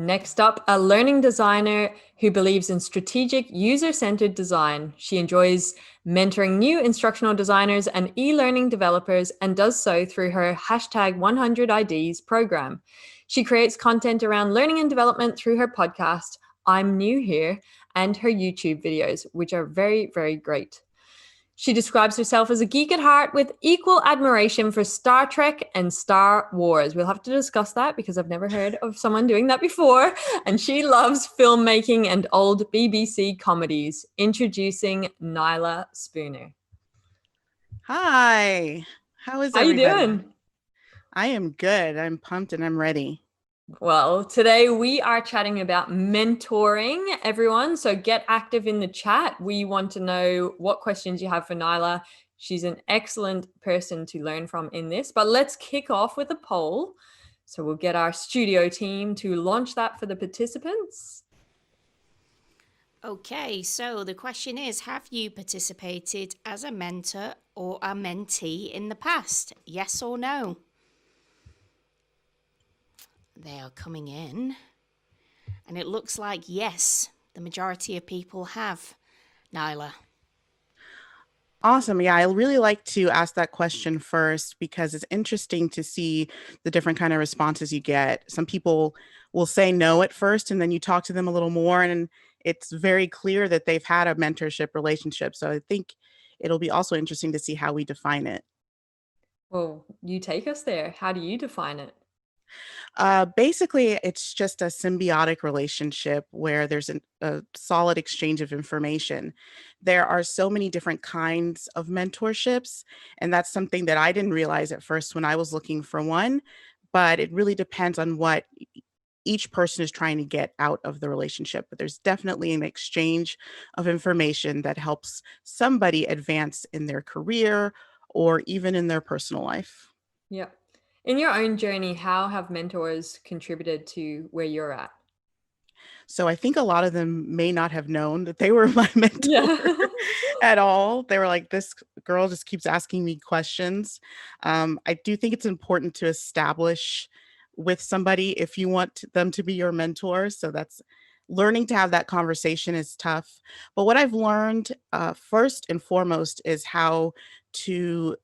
Next up, a learning designer who believes in strategic, user-centered design. She enjoys mentoring new instructional designers and e-learning developers and does so through her hashtag 100IDs program. She creates content around learning and development through her podcast, I'm New Here, and her YouTube videos, which are very, very great. She describes herself as a geek at heart with equal admiration for Star Trek and Star Wars. We'll have to discuss that because I've never heard of someone doing that before. And she loves filmmaking and old BBC comedies. Introducing Nyla Spooner. Hi, how is How you everybody? doing? I am good. I'm pumped and I'm ready. Well, today we are chatting about mentoring, everyone. So get active in the chat. We want to know what questions you have for Nyla. She's an excellent person to learn from in this. But let's kick off with a poll. So we'll get our studio team to launch that for the participants. Okay, so the question is, have you participated as a mentor or a mentee in the past? Yes or no? They are coming in. And it looks like yes, the majority of people have. Nyla. Awesome. Yeah, I really like to ask that question first because it's interesting to see the different kind of responses you get. Some people will say no at first, and then you talk to them a little more, and it's very clear that they've had a mentorship relationship. So I think it'll be also interesting to see how we define it. Well, you take us there. How do you define it? Basically, it's just a symbiotic relationship where there's a solid exchange of information. There are so many different kinds of mentorships, and that's something that I didn't realize at first when I was looking for one. But it really depends on what each person is trying to get out of the relationship. But there's definitely an exchange of information that helps somebody advance in their career or even in their personal life. Yeah. In your own journey, how have mentors contributed to where you're at? So I think a lot of them may not have known that they were my mentor Yeah. at all. They were like, this girl just keeps asking me questions. I do think it's important to establish with somebody if you want them to be your mentor. So that's learning to have that conversation is tough. But what I've learned first and foremost is how to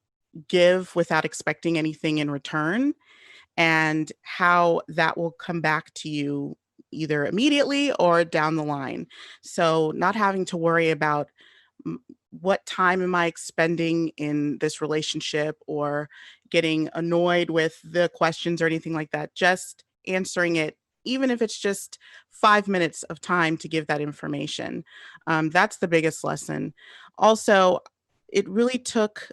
give without expecting anything in return and how that will come back to you either immediately or down the line. So, not having to worry about what time am I expending in this relationship or getting annoyed with the questions or anything like that, just answering it. Even if it's just 5 minutes of time to give that information. That's the biggest lesson. Also, it really took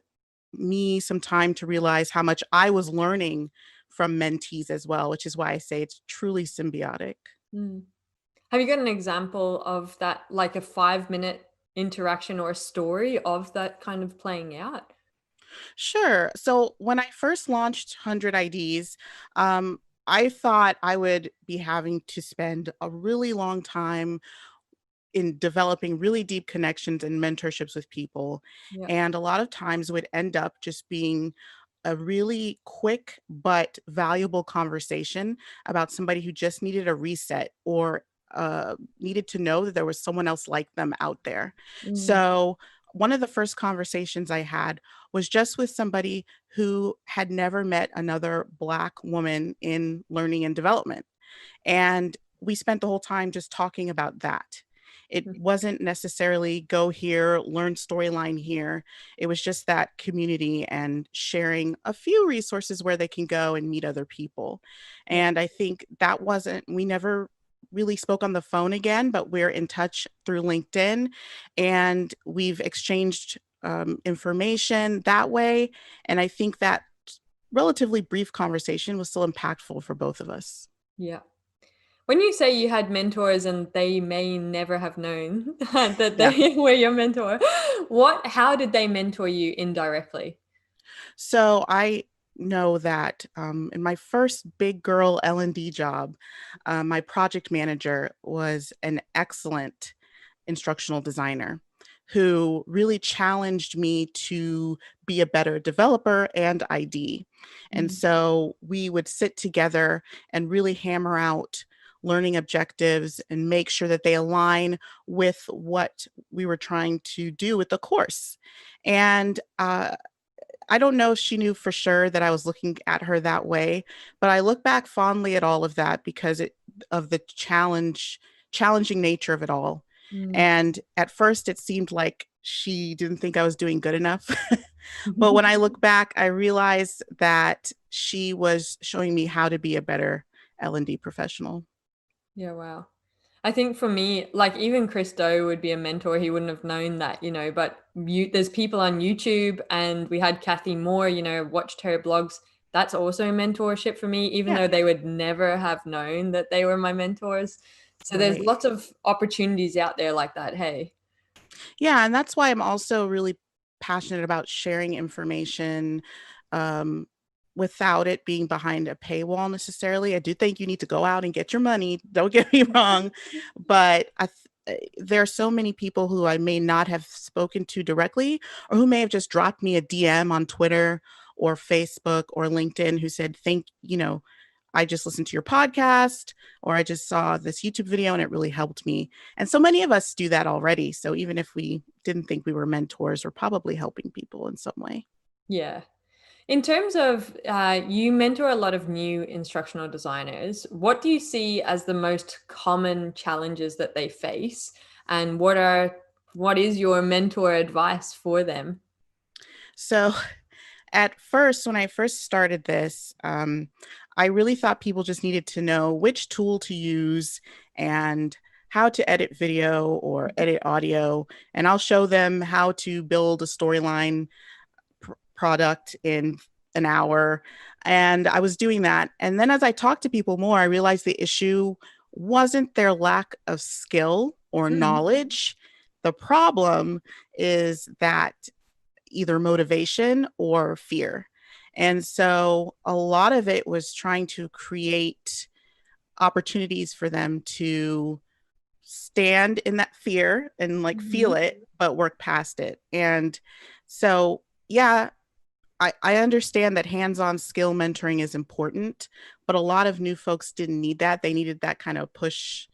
me some time to realize how much I was learning from mentees as well, which is why I say it's truly symbiotic. Mm. Have you got an example of that, like a 5-minute interaction or a story of that kind of playing out? Sure. So when I first launched 100 IDs, I thought I would be having to spend a really long time in developing really deep connections and mentorships with people. Yeah. And a lot of times would end up just being a really quick but valuable conversation about somebody who just needed a reset or needed to know that there was someone else like them out there. Mm. So, one of the first conversations I had was just with somebody who had never met another Black woman in learning and development. And we spent the whole time just talking about that. It wasn't necessarily go here, learn storyline here. It was just that community and sharing a few resources where they can go and meet other people. Yeah. And I think that wasn't, we never really spoke on the phone again, but we're in touch through LinkedIn and we've exchanged information that way. And I think that relatively brief conversation was still impactful for both of us. Yeah. When you say you had mentors and they may never have known that Yeah. they were your mentor, how did they mentor you indirectly? So I know that in my first big girl L&D job, my project manager was an excellent instructional designer who really challenged me to be a better developer and ID. And Mm. so we would sit together and really hammer out learning objectives and make sure that they align with what we were trying to do with the course. And I don't know if she knew for sure that I was looking at her that way, but I look back fondly at all of that because of the challenging nature of it all. Mm. And at first it seemed like she didn't think I was doing good enough. But when I look back, I realized that she was showing me how to be a better L&D professional. Yeah, wow. I think for me, like even Chris Doe would be a mentor. He wouldn't have known that, but there's people on YouTube, and we had Kathy Moore, watched her blogs. That's also mentorship for me, even Yeah, though they would never have known that they were my mentors. So there's right. lots of opportunities out there like that. Hey. Yeah, and that's why I'm also really passionate about sharing information um, without it being behind a paywall necessarily. I do think you need to go out and get your money. Don't get me wrong, but there are so many people who I may not have spoken to directly, or who may have just dropped me a DM on Twitter or Facebook or LinkedIn who said, I just listened to your podcast, or I just saw this YouTube video and it really helped me. And so many of us do that already. So even if we didn't think we were mentors, we're probably helping people in some way. Yeah. In terms of you mentor a lot of new instructional designers, what do you see as the most common challenges that they face, and what is your mentor advice for them? So at first, when I first started this, I really thought people just needed to know which tool to use and how to edit video or edit audio. And I'll show them how to build a storyline product in an hour. And I was doing that. And then as I talked to people more, I realized the issue wasn't their lack of skill or knowledge. The problem is that either motivation or fear. And so a lot of it was trying to create opportunities for them to stand in that fear and feel it, but work past it. And so, yeah, I understand that hands-on skill mentoring is important, but a lot of new folks didn't need that. They needed that kind of push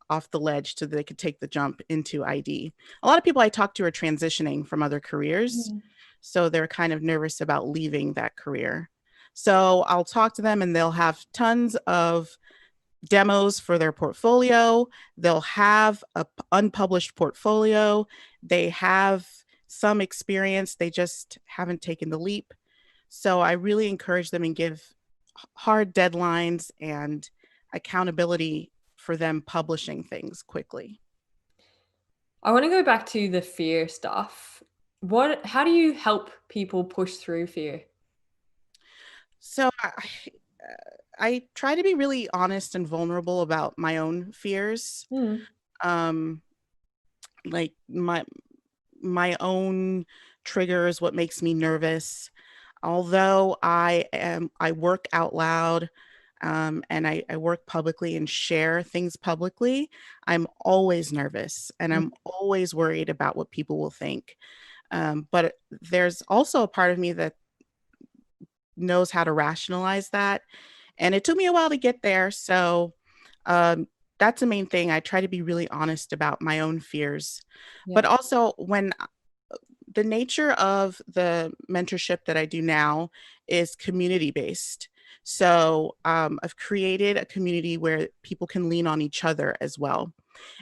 off the ledge so that they could take the jump into ID. A lot of people I talk to are transitioning from other careers, so they're kind of nervous about leaving that career. So I'll talk to them and they'll have tons of demos for their portfolio. They'll have an unpublished portfolio. They have some experience. They just haven't taken the leap. So I really encourage them and give hard deadlines and accountability for them publishing things quickly. I want to go back to the fear stuff. How do you help people push through fear? So I try to be really honest and vulnerable about my own fears. Um, like my own triggers, what makes me nervous. Although I work out loud, and I work publicly and share things publicly, I'm always nervous and I'm always worried about what people will think. But there's also a part of me that knows how to rationalize that. And it took me a while to get there. So that's the main thing. I try to be really honest about my own fears. But also, when the nature of the mentorship that I do now is community based. So I've created a community where people can lean on each other as well.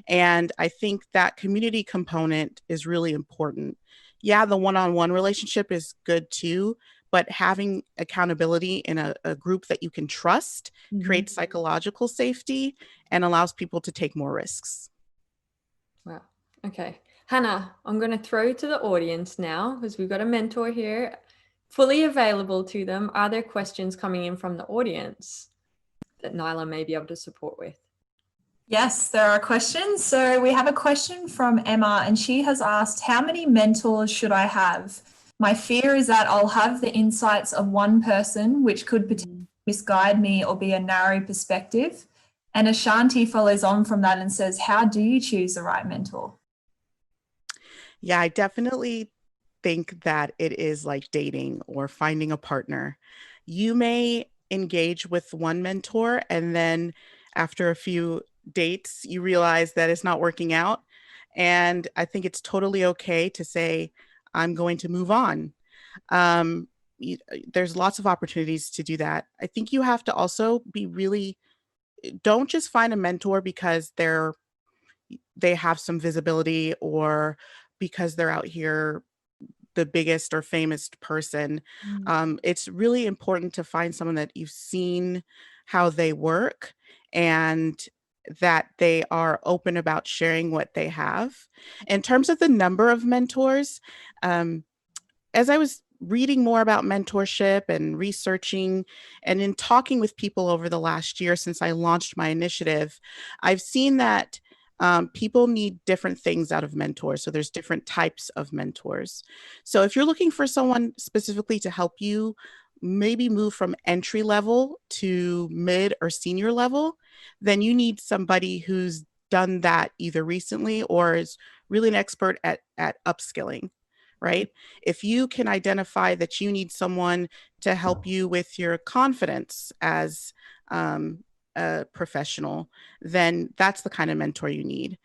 And I think that community component is really important. Yeah, the one-on-one relationship is good too, but having accountability in a group that you can trust creates psychological safety and allows people to take more risks. Wow. Okay. Hannah, I'm going to throw to the audience now because we've got a mentor here fully available to them. Are there questions coming in from the audience that Nyla may be able to support with? Yes, there are questions. So we have a question from Emma, and she has asked, how many mentors should I have? My fear is that I'll have the insights of one person, which could potentially misguide me or be a narrow perspective. And Ashanti follows on from that and says, how do you choose the right mentor? Yeah, I definitely think that it is like dating or finding a partner. You may engage with one mentor, and then after a few dates, you realize that it's not working out. And I think it's totally okay to say, I'm going to move on. Um, there's lots of opportunities to do that. I think you have to also don't just find a mentor because they have some visibility or because they're out here the biggest or famous person. It's really important to find someone that you've seen how they work and that they are open about sharing what they have. In terms of the number of mentors, as I was reading more about mentorship and researching and in talking with people over the last year since I launched my initiative, I've seen that people need different things out of mentors. So there's different types of mentors. So if you're looking for someone specifically to help you maybe move from entry level to mid or senior level, then you need somebody who's done that either recently or is really an expert at upskilling, right? If you can identify that you need someone to help you with your confidence as a professional, then that's the kind of mentor you need.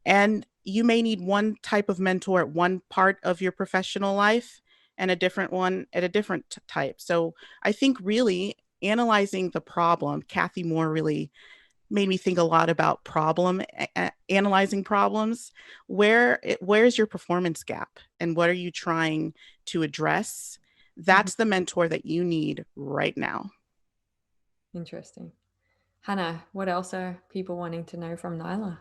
And you may need one type of mentor at one part of your professional life and a different one at a different type. So I think really analyzing the problem, Kathy Moore really made me think a lot about analyzing problems. Where's your performance gap and what are you trying to address? That's the mentor that you need right now. Interesting. Hannah, what else are people wanting to know from Nyla?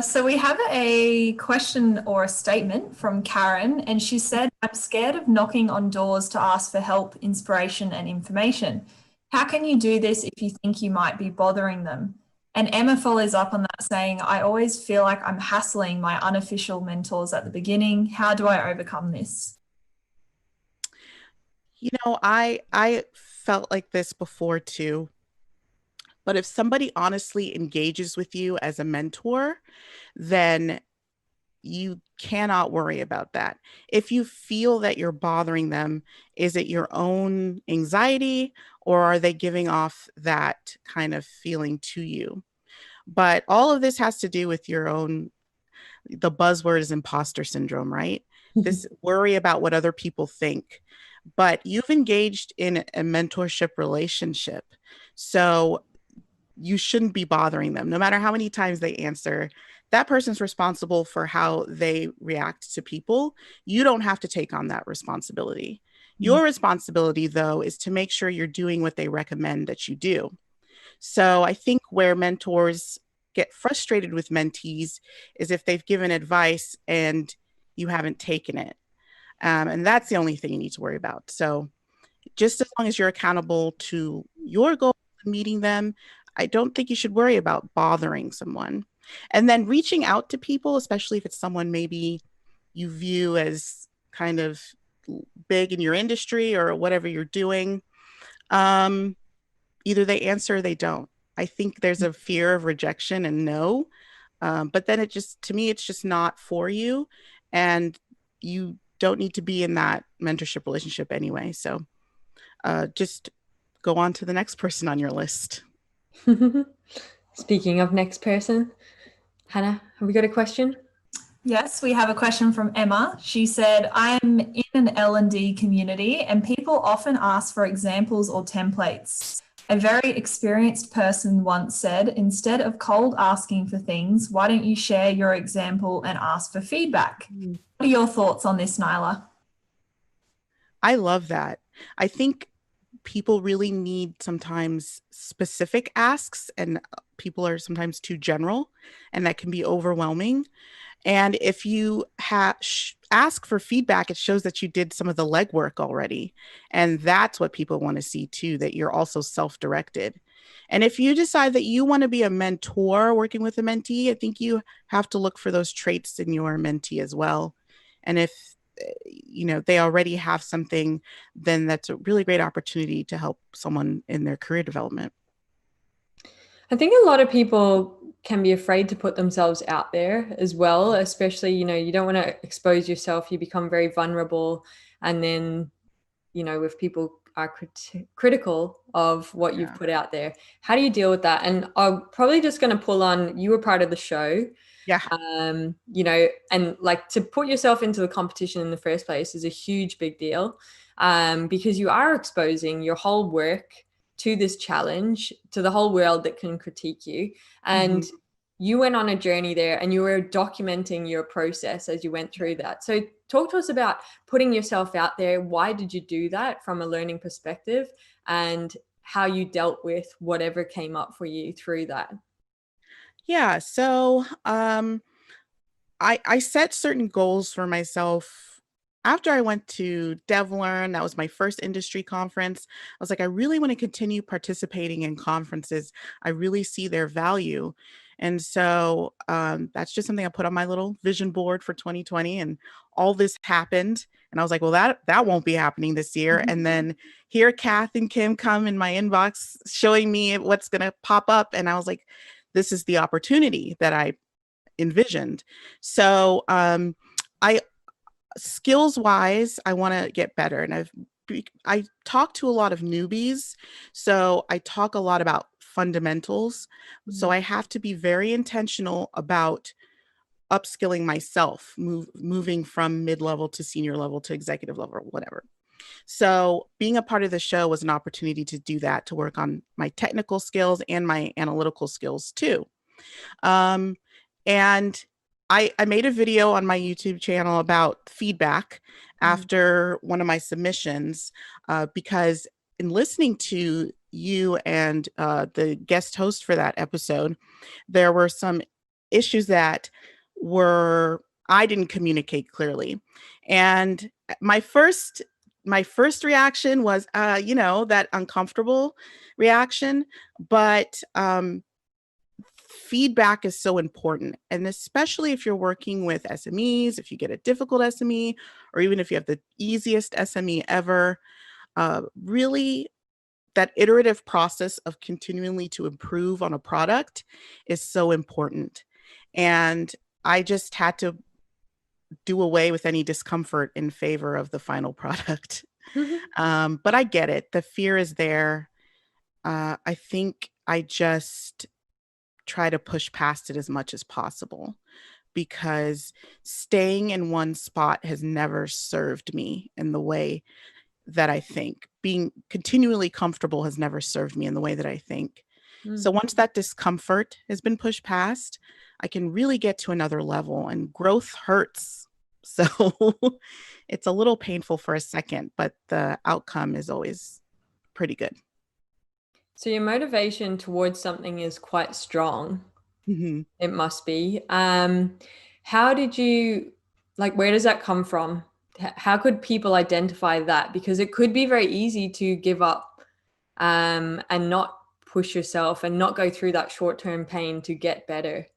So we have a question or a statement from Karen, and she said, I'm scared of knocking on doors to ask for help, inspiration, and information. How can you do this if you think you might be bothering them? And Emma follows up on that saying, I always feel like I'm hassling my unofficial mentors at the beginning. How do I overcome this? I felt like this before too. But if somebody honestly engages with you as a mentor, then you cannot worry about that. If you feel that you're bothering them, is it your own anxiety or are they giving off that kind of feeling to you? But all of this has to do with the buzzword is imposter syndrome, right? This worry about what other people think. But you've engaged in a mentorship relationship. So you shouldn't be bothering them. No matter how many times they answer, that person's responsible for how they react to people. You don't have to take on that responsibility. Your responsibility, though, is to make sure you're doing what they recommend that you do. So I think where mentors get frustrated with mentees is if they've given advice and you haven't taken it. And that's the only thing you need to worry about. So just as long as you're accountable to your goals and meeting them, I don't think you should worry about bothering someone. And then reaching out to people, especially if it's someone maybe you view as kind of big in your industry or whatever you're doing, either they answer or they don't. I think there's a fear of rejection and no, but then to me, it's just not for you. And you don't need to be in that mentorship relationship anyway. So just go on to the next person on your list. Speaking of next person, Hannah, have we got a question? Yes, we have a question from Emma. She said, I'm in an L&D community and people often ask for examples or templates. A very experienced person once said, instead of cold asking for things, why don't you share your example and ask for feedback? What are your thoughts on this, Nyla? I love that. I think people really need sometimes specific asks and people are sometimes too general and that can be overwhelming. And if you ask for feedback, it shows that you did some of the legwork already. And that's what people want to see too, that you're also self-directed. And if you decide that you want to be a mentor working with a mentee, I think you have to look for those traits in your mentee as well. And if they already have something, then that's a really great opportunity to help someone in their career development. I think a lot of people can be afraid to put themselves out there as well, especially, you don't want to expose yourself. You become very vulnerable. And then, if people are critical of what you've put out there. How do you deal with that? And I'm probably just going to pull on, you were part of the show. Yeah. You know, and like to put yourself into the competition in the first place is a huge big deal, because you are exposing your whole work to this challenge, to the whole world that can critique you. And you went on a journey there and you were documenting your process as you went through that. So talk to us about putting yourself out there. Why did you do that from a learning perspective, and how you dealt with whatever came up for you through that? Yeah. So I set certain goals for myself after I went to DevLearn. That was my first industry conference. I was like, I really want to continue participating in conferences. I really see their value. And so that's just something I put on my little vision board for 2020. And all this happened. And I was like, well, that won't be happening this year. And then here, Kath and Kim come in my inbox showing me what's going to pop up. And I was like, this is the opportunity that I envisioned. So I skills wise, I want to get better. And I talk to a lot of newbies. So I talk a lot about fundamentals. So I have to be very intentional about upskilling myself, moving from mid-level to senior level to executive level or whatever. So being a part of the show was an opportunity to do that, to work on my technical skills and my analytical skills too. And I made a video on my YouTube channel about feedback after one of my submissions, because in listening to you and the guest host for that episode, there were some issues that I didn't communicate clearly. And my first reaction was, that uncomfortable reaction, but feedback is so important. And especially if you're working with SMEs, if you get a difficult SME, or even if you have the easiest SME ever, really that iterative process of continually to improve on a product is so important. And I just had to do away with any discomfort in favor of the final product. But I get it. The fear is there. I think I just try to push past it as much as possible, because staying in one spot has never served me in the way that I think. Being continually comfortable has never served me in the way that I think. So once that discomfort has been pushed past, I can really get to another level, and growth hurts. So it's a little painful for a second, but the outcome is always pretty good. So your motivation towards something is quite strong. It must be. How did you, where does that come from? How could people identify that? Because it could be very easy to give up and not push yourself and not go through that short-term pain to get better.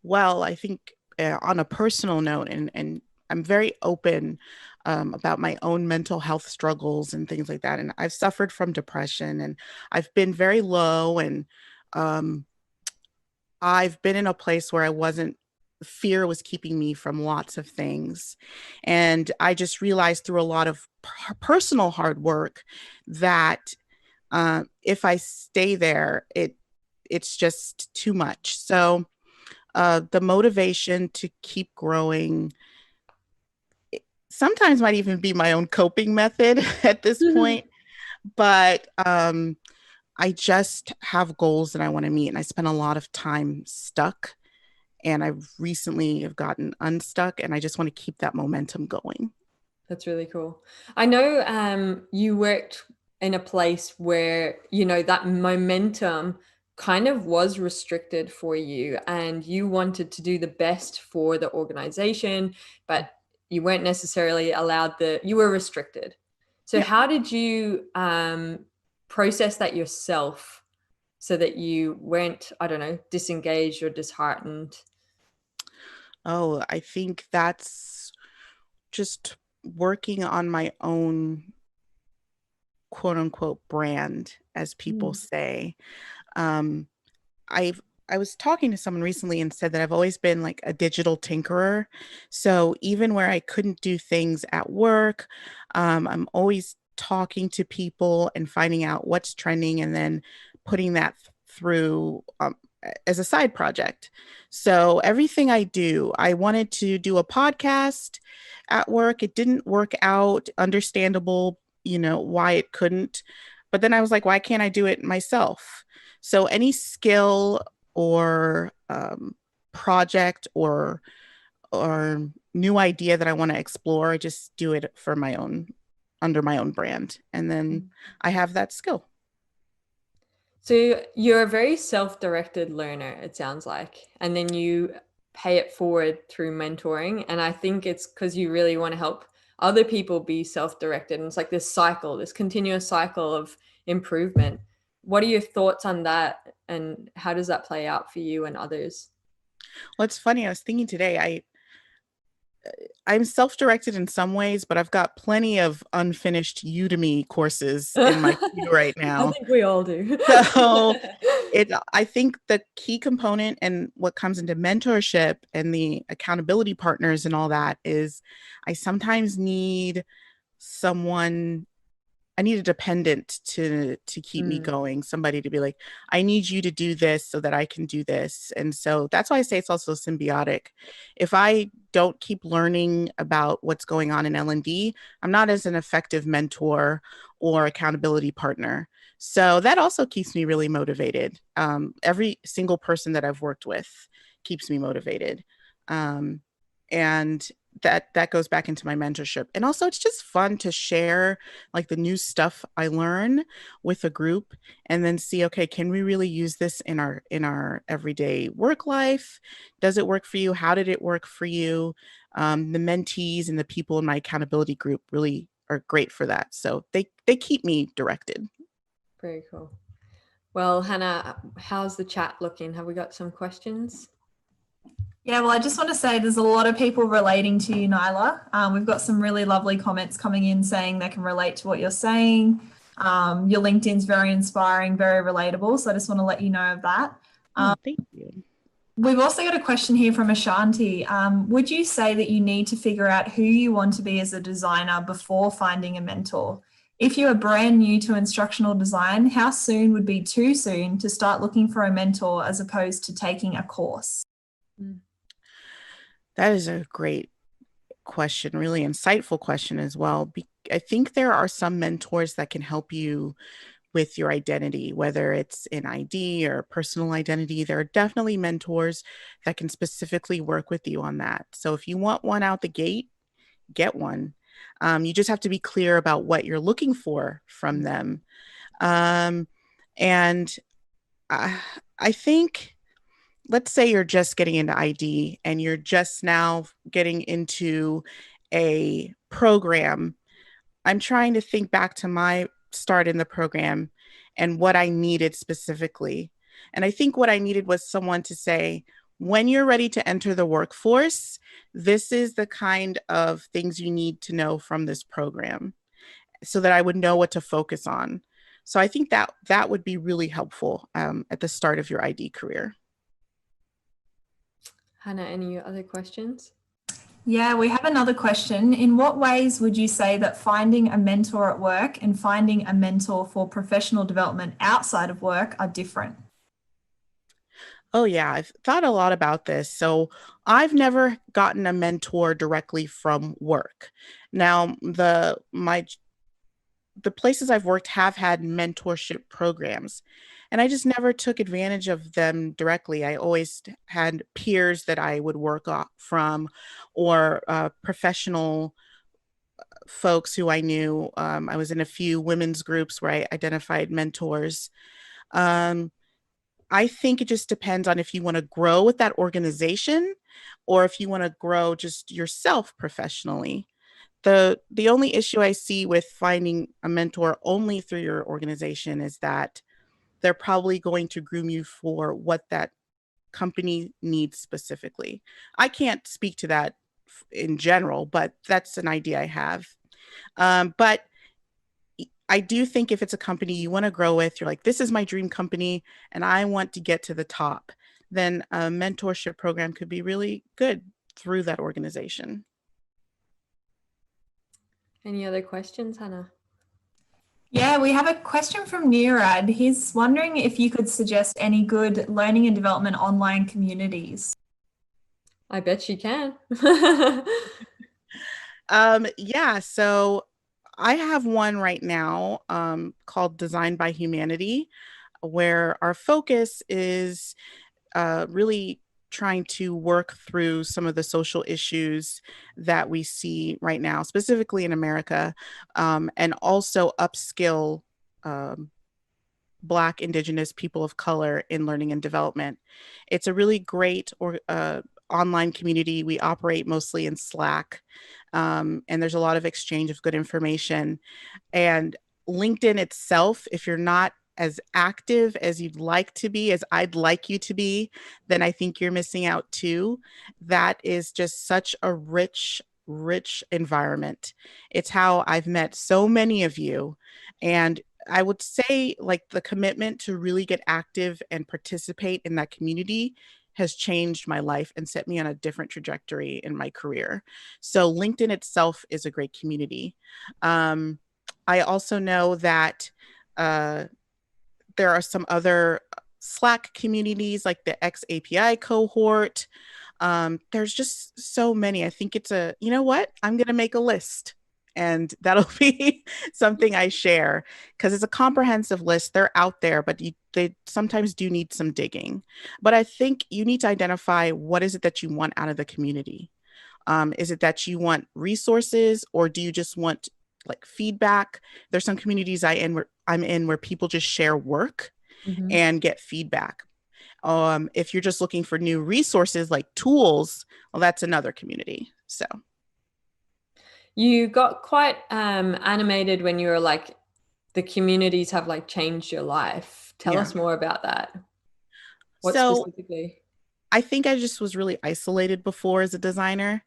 Well, I think on a personal note, and I'm very open about my own mental health struggles and things like that. And I've suffered from depression, and I've been very low, and I've been in a place where fear was keeping me from lots of things. And I just realized through a lot of personal hard work that if I stay there, it's just too much. So the motivation to keep growing sometimes might even be my own coping method at this point. But I just have goals that I want to meet, and I spend a lot of time stuck, and I recently have gotten unstuck, and I just want to keep that momentum going. That's really cool. I know you worked in a place where, that momentum kind of was restricted for you, and you wanted to do the best for the organization, but you weren't necessarily allowed you were restricted. So how did you process that yourself so that you weren't, I don't know, disengaged or disheartened? Oh, I think that's just working on my own quote unquote brand, as people say. I was talking to someone recently and said that I've always been like a digital tinkerer. So even where I couldn't do things at work, I'm always talking to people and finding out what's trending and then putting that through as a side project. So everything I do, I wanted to do a podcast at work. It didn't work out, understandable, why it couldn't. But then I was like, why can't I do it myself? So any skill or project or new idea that I want to explore, I just do it for my own, under my own brand. And then I have that skill. So you're a very self-directed learner, it sounds like, and then you pay it forward through mentoring. And I think it's because you really want to help other people be self-directed. And it's like this cycle, this continuous cycle of improvement. What are your thoughts on that? And how does that play out for you and others? Well, it's funny. I was thinking today, I'm self-directed in some ways, but I've got plenty of unfinished Udemy courses in my queue right now. I think we all do. So I think the key component and what comes into mentorship and the accountability partners and all that is I sometimes need someone, I need a dependent to keep me going, somebody to be like, I need you to do this so that I can do this. And so that's why I say it's also symbiotic. If I don't keep learning about what's going on in L&D, I'm not as an effective mentor or accountability partner. So that also keeps me really motivated. Every single person that I've worked with keeps me motivated. And that goes back into my mentorship. And also it's just fun to share like the new stuff I learn with a group and then see, okay, can we really use this in our everyday work life? Does it work for you? How did it work for you? The mentees and the people in my accountability group really are great for that. So they keep me directed. Very cool. Well, Hannah, how's the chat looking? Have we got some questions? Yeah, well, I just want to say there's a lot of people relating to you, Nyla. We've got some really lovely comments coming in saying they can relate to what you're saying. Your LinkedIn's very inspiring, very relatable. So I just want to let you know of that. Thank you. We've also got a question here from Ashanti. Would you say that you need to figure out who you want to be as a designer before finding a mentor? If you are brand new to instructional design, how soon would be too soon to start looking for a mentor as opposed to taking a course? That is a great question, really insightful question as well. I think there are some mentors that can help you with your identity, whether it's in ID or personal identity. There are definitely mentors that can specifically work with you on that. So if you want one out the gate, get one. You just have to be clear about what you're looking for from them. And I think, let's say you're just getting into ID and you're just now getting into a program. I'm trying to think back to my start in the program and what I needed specifically. And I think what I needed was someone to say, when you're ready to enter the workforce, this is the kind of things you need to know from this program so that I would know what to focus on. So I think that would be really helpful at the start of your ID career. Hannah, any other questions? Yeah, we have another question. In what ways would you say that finding a mentor at work and finding a mentor for professional development outside of work are different? Oh yeah, I've thought a lot about this. So I've never gotten a mentor directly from work. Now, the places I've worked have had mentorship programs, and I just never took advantage of them directly. I always had peers that I would work from, or professional folks who I knew. I was in a few women's groups where I identified mentors. I think it just depends on if you want to grow with that organization or if you want to grow just yourself professionally. The only issue I see with finding a mentor only through your organization is that they're probably going to groom you for what that company needs specifically. I can't speak to that in general, but that's an idea I have. But I do think if it's a company you want to grow with, you're like, this is my dream company and I want to get to the top, then a mentorship program could be really good through that organization. Any other questions, Hannah? Yeah, we have a question from Nirad. He's wondering if you could suggest any good learning and development online communities. I bet she can. Yeah, so I have one right now called Design by Humanity, where our focus is really trying to work through some of the social issues that we see right now, specifically in America, and also upskill um, Black, Indigenous, people of color in learning and development. It's a really great online community. We operate mostly in Slack, and there's a lot of exchange of good information. And LinkedIn itself, if you're not as active as you'd like to be, as I'd like you to be, then I think you're missing out too. That is just such a rich environment. It's how I've met so many of you. And I would say, like, the commitment to really get active and participate in that community has changed my life and set me on a different trajectory in my career. So LinkedIn itself is a great community. I also know that uh, there are some other Slack communities like the X API cohort. There's just so many. I think it's you know what? I'm going to make a list and that'll be something I share because it's a comprehensive list. They're out there, but they sometimes do need some digging. But I think you need to identify what is it that you want out of the community. Is it that you want resources or do you just want like feedback? There's some communities I'm in where people just share work Mhm. and get feedback. If you're just looking for new resources like tools, well, that's another community. So You got quite animated when you were like, the communities have like changed your life. Tell yeah. us more about that. What So specifically? I think I just was really isolated before as a designer.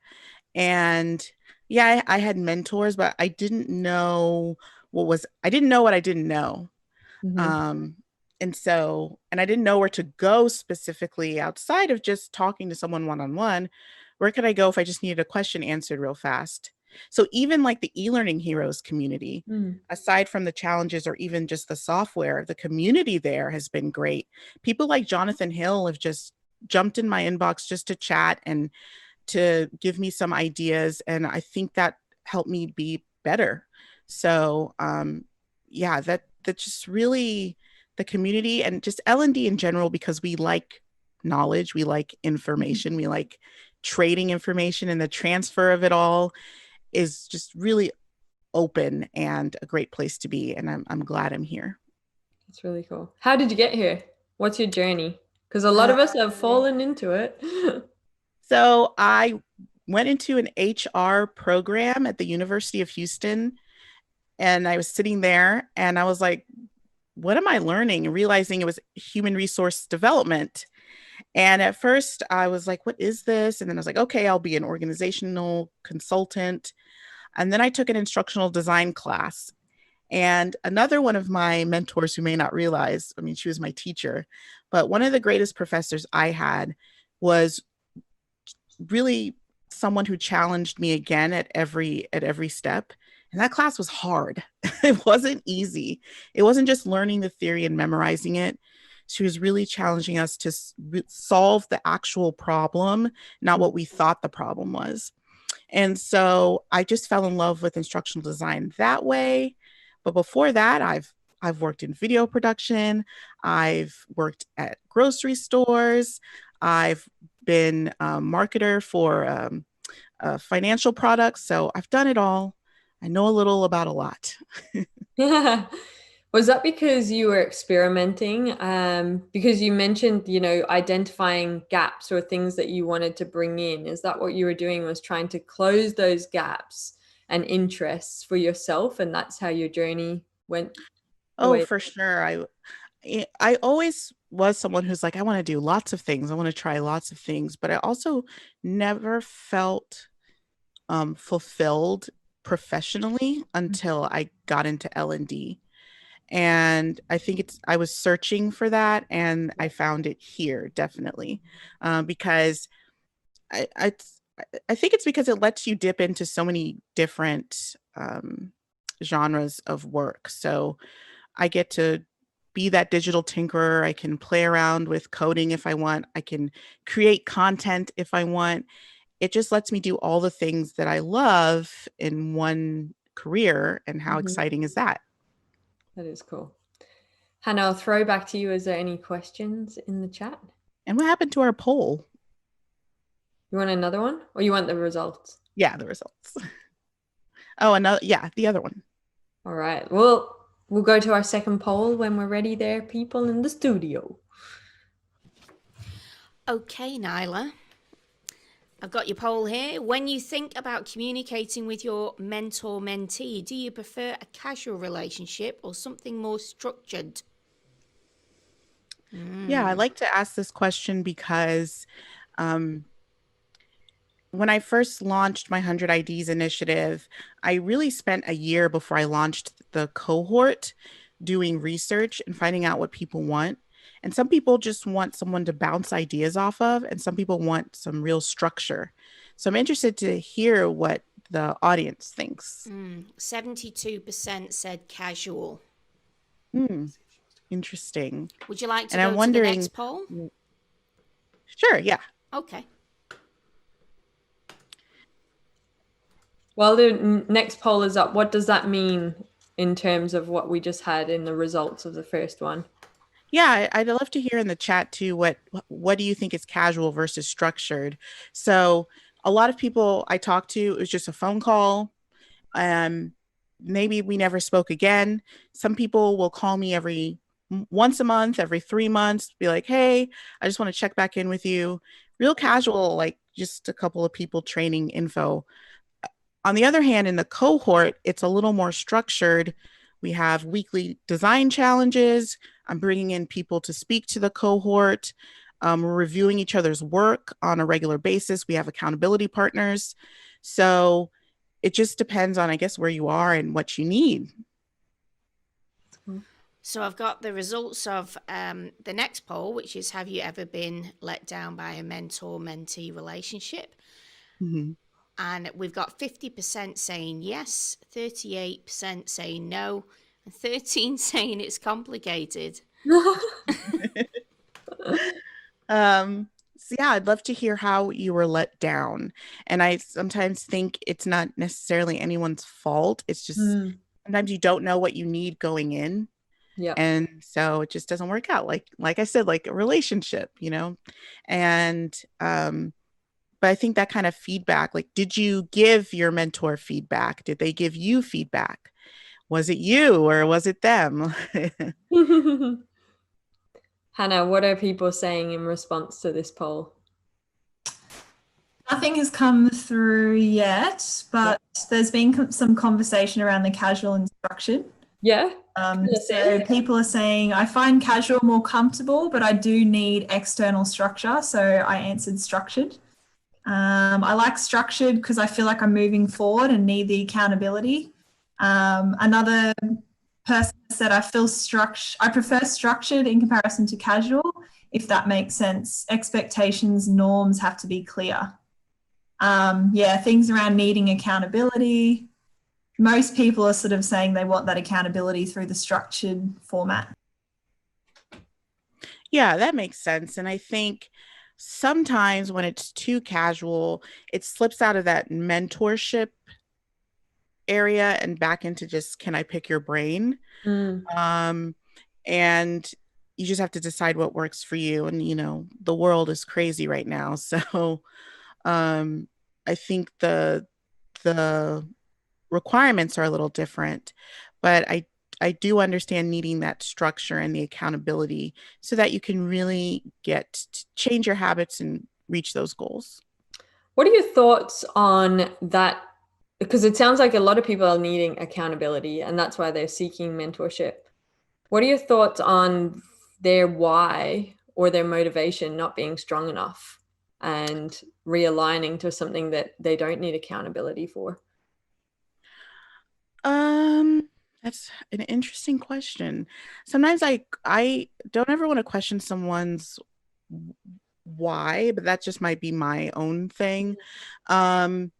And yeah, I had mentors, but I didn't know what I didn't know. Mhm. Um, and I didn't know where to go specifically outside of just talking to someone one on one. Where could I go if I just needed a question answered real fast? So even like the e-learning heroes community, Mm. aside from the challenges or even just the software, the community there has been great. People like Jonathan Hill have just jumped in my inbox just to chat and to give me some ideas. And I think that helped me be better. So yeah, that just really the community and just L&D in general, because we like knowledge, we like information, we like trading information, and the transfer of it all is just really open and a great place to be. And I'm glad I'm here. That's really cool. How did you get here? What's your journey? Because a lot Uh, of us have fallen into it. so I went into an HR program at the University of Houston, and I was sitting there and I was like, what am I learning? Realizing it was human resource development. And at first I was like, what is this? And then I was like, okay, I'll be an organizational consultant. And then I took an instructional design class. And another one of my mentors who may not realize, I mean, she was my teacher, but one of the greatest professors I had was really someone who challenged me again at every step. And that class was hard. It wasn't easy. It wasn't just learning the theory and memorizing it. She was really challenging us to solve the actual problem, not what we thought the problem was. And so I just fell in love with instructional design that way. But before that, I've worked in video production. I've worked at grocery stores. I've been a marketer for financial products. So I've done it all. I know a little about a lot. Was that because you were experimenting? Because you mentioned, identifying gaps or things that you wanted to bring in. Is that what you were doing, was trying to close those gaps and interests for yourself? And that's how your journey went the Oh, way. for sure. I always was someone who's like, I want to do lots of things. I want to try lots of things, but I also never felt fulfilled professionally until I got into L&D. And I think I was searching for that and I found it here, definitely. Because I, I, I think it's because it lets you dip into so many different genres of work. So I get to be that digital tinkerer. I can play around with coding if I want. I can create content if I want. It just lets me do all the things that I love in one career. And how exciting is that? That is cool. Hannah, I'll throw back to you. Is there any questions in the chat? And what happened to our poll? You want another one, or you want the results? Yeah, the results. Oh, another. Yeah, the other one. All right. Well, we'll go to our second poll when we're ready there, people in the studio. Okay, Nyla. I've got your poll here. When you think about communicating with your mentor-mentee, do you prefer a casual relationship or something more structured? Yeah, I like to ask this question because when I first launched my 100 IDs initiative, I really spent a year before I launched the cohort doing research and finding out what people want. And some people just want someone to bounce ideas off of, and some people want some real structure. So I'm interested to hear what the audience thinks. 72% said casual. Interesting. Would you like to And go I'm to wondering, the next poll? Sure, yeah. Okay. While the next poll is up, what does that mean in terms of what we just had in the results of the first one? Yeah, I'd love to hear in the chat too, what do you think is casual versus structured? So a lot of people I talk to, it was just a phone call. Maybe we never spoke again. Some people will call me once a month, every 3 months, be like, hey, I just want to check back in with you. Real casual, like just a couple of people training info. On the other hand, in the cohort, it's a little more structured. We have weekly design challenges. I'm bringing in people to speak to the cohort. We're reviewing each other's work on a regular basis. We have accountability partners. So it just depends on, I guess, where you are and what you need. So I've got the results of the next poll, which is, have you ever been let down by a mentor-mentee relationship? Mm-hmm. And we've got 50% saying yes, 38% saying no, and 13% saying it's complicated. So yeah, I'd love to hear how you were let down. And I sometimes think it's not necessarily anyone's fault. It's just sometimes you don't know what you need going in. Yeah. And so it just doesn't work out. Like I said, like a relationship, And but I think that kind of feedback, like, did you give your mentor feedback? Did they give you feedback? Was it you or was it them? Hannah, what are people saying in response to this poll? Nothing has come through yet, but there's been some conversation around the casual and structured. Yeah. So people are saying, I find casual more comfortable, but I do need external structure. So I answered structured. I like structured because I feel like I'm moving forward and need the accountability. Another person said, I prefer structured in comparison to casual, if that makes sense. Expectations, norms have to be clear. Things around needing accountability. Most people are sort of saying they want that accountability through the structured format. Yeah, that makes sense. And I think sometimes when it's too casual, it slips out of that mentorship area and back into just, can I pick your brain? And you just have to decide what works for you. And, the world is crazy right now. So I think the requirements are a little different, but I do understand needing that structure and the accountability so that you can really change your habits and reach those goals. What are your thoughts on that? Because it sounds like a lot of people are needing accountability and that's why they're seeking mentorship. What are your thoughts on their why or their motivation not being strong enough and realigning to something that they don't need accountability for? That's an interesting question. Sometimes I don't ever want to question someone's why, but that just might be my own thing. I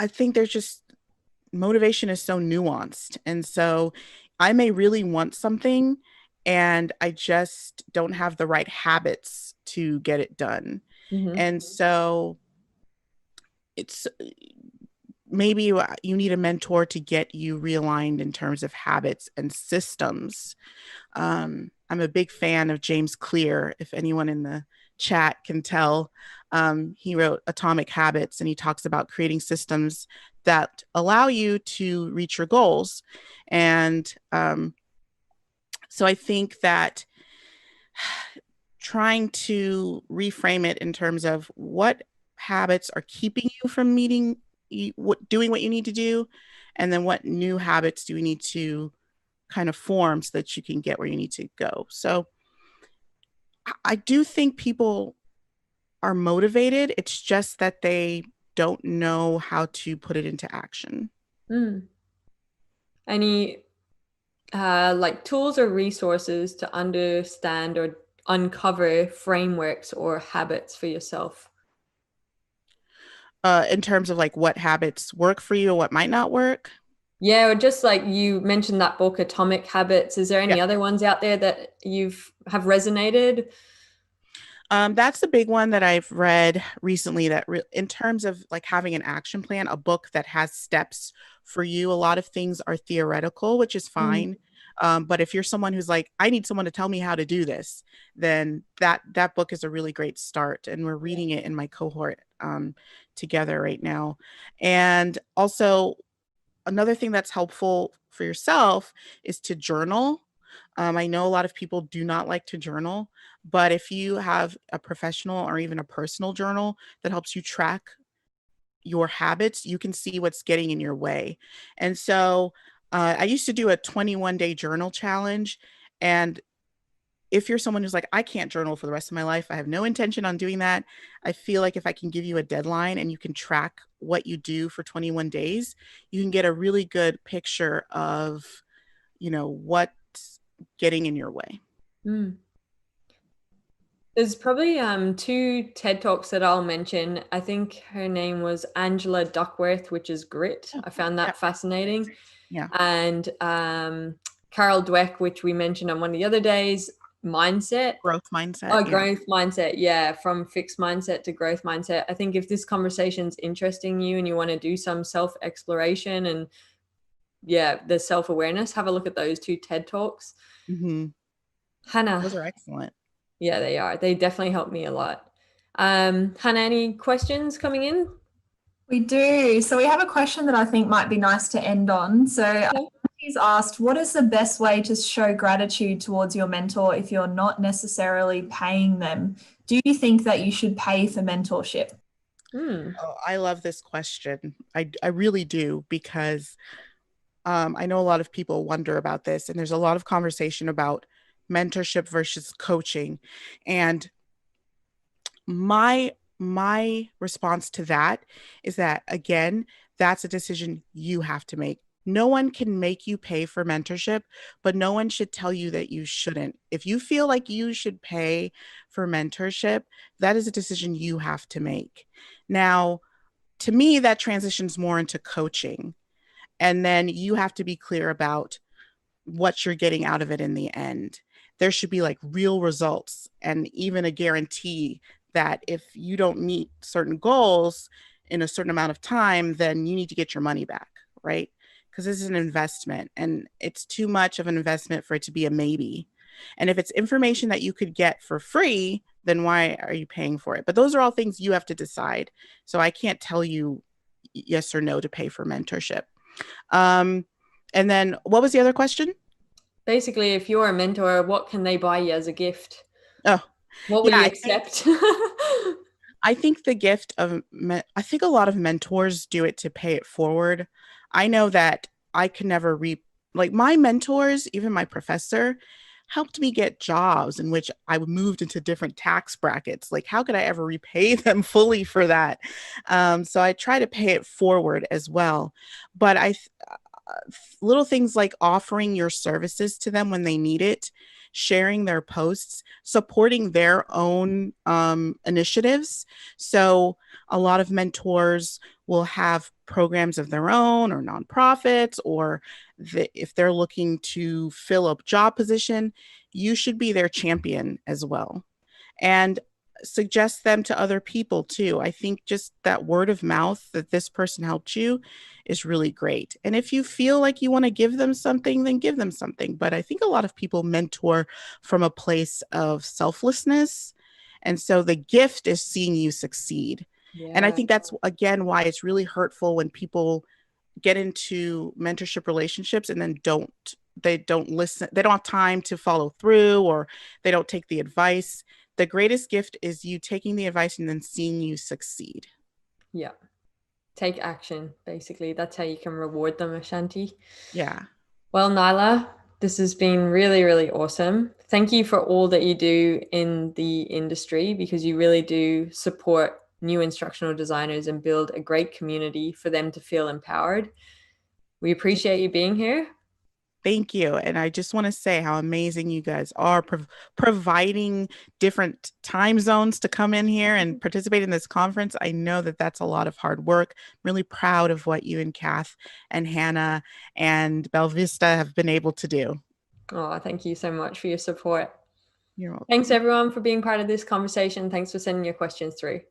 think there's just motivation is so nuanced. And so I may really want something and I just don't have the right habits to get it done. Mhm. And so it's maybe you need a mentor to get you realigned in terms of habits and systems. I'm a big fan of James Clear. If anyone in the chat can tell, he wrote Atomic Habits, and he talks about creating systems that allow you to reach your goals. And so I think that trying to reframe it in terms of what habits are keeping you from doing what you need to do, and then what new habits do we need to kind of form so that you can get where you need to go. So I do think people are motivated. It's just that they don't know how to put it into action. Mm. Any like tools or resources to understand or uncover frameworks or habits for yourself? In terms of like what habits work for you or what might not work. Yeah, or just like you mentioned that book, Atomic Habits. Is there Yeah. any other ones out there that have resonated? That's a big one that I've read recently that in terms of like having an action plan, a book that has steps for you. A lot of things are theoretical, which is fine. But if you're someone who's like, I need someone to tell me how to do this, then that book is a really great start. And we're reading it in my cohort together right now. And also another thing that's helpful for yourself is to journal. I know a lot of people do not like to journal, but if you have a professional or even a personal journal that helps you track your habits, you can see what's getting in your way. And so I used to do a 21-day journal challenge. And if you're someone who's like, I can't journal for the rest of my life, I have no intention on doing that. I feel like if I can give you a deadline and you can track what you do for 21 days, you can get a really good picture of, what's getting in your way. There's probably two TED Talks that I'll mention. I think her name was Angela Duckworth, which is Grit. I found that fascinating. Yeah. And Carol Dweck, which we mentioned on one of the other days, Mindset. Growth mindset. Oh, growth mindset. Yeah. From fixed mindset to growth mindset. I think if this conversation's interesting you and you want to do some self-exploration and the self-awareness, have a look at those two TED Talks. Mm-hmm. Hannah. Those are excellent. Yeah, they are. They definitely helped me a lot. Hannah, any questions coming in? We do. So we have a question that I think might be nice to end on. So he's asked, what is the best way to show gratitude towards your mentor if you're not necessarily paying them? Do you think that you should pay for mentorship? Oh, I love this question. I really do, because I know a lot of people wonder about this, and there's a lot of conversation about mentorship versus coaching. And my response to that is that, again, that's a decision you have to make. No one can make you pay for mentorship, but no one should tell you that you shouldn't. If you feel like you should pay for mentorship, that is a decision you have to make. Now, to me, that transitions more into coaching. And then you have to be clear about what you're getting out of it in the end. There should be like real results and even a guarantee that if you don't meet certain goals in a certain amount of time, then you need to get your money back, right? Because this is an investment, and it's too much of an investment for it to be a maybe. And if it's information that you could get for free, then why are you paying for it? But those are all things you have to decide. So I can't tell you yes or no to pay for mentorship. And then what was the other question? Basically, if you're a mentor, what can they buy you as a gift? Oh, what will you accept? I think the gift of, I think a lot of mentors do it to pay it forward. I know that I can never like my mentors, even my professor, helped me get jobs in which I moved into different tax brackets. Like, how could I ever repay them fully for that? So I try to pay it forward as well. But little things like offering your services to them when they need it, sharing their posts, supporting their own initiatives. So a lot of mentors will have programs of their own or nonprofits, or if they're looking to fill a job position, you should be their champion as well. And suggest them to other people too. I think just that word of mouth that this person helped you is really great. And if you feel like you want to give them something, then give them something. But I think a lot of people mentor from a place of selflessness. And so the gift is seeing you succeed. Yeah. And I think that's, again, why it's really hurtful when people get into mentorship relationships and then they don't listen, they don't have time to follow through, or they don't take the advice. The greatest gift is you taking the advice and then seeing you succeed. Yeah. Take action, basically. That's how you can reward them, Ashanti. Yeah. Well, Nyla, this has been really, really awesome. Thank you for all that you do in the industry, because you really do support new instructional designers and build a great community for them to feel empowered. We appreciate you being here. Thank you. And I just want to say how amazing you guys are providing different time zones to come in here and participate in this conference. I know that that's a lot of hard work. I'm really proud of what you and Kath and Hannah and Bella Vista have been able to do. Oh, thank you so much for your support. You're welcome. Thanks everyone for being part of this conversation. Thanks for sending your questions through.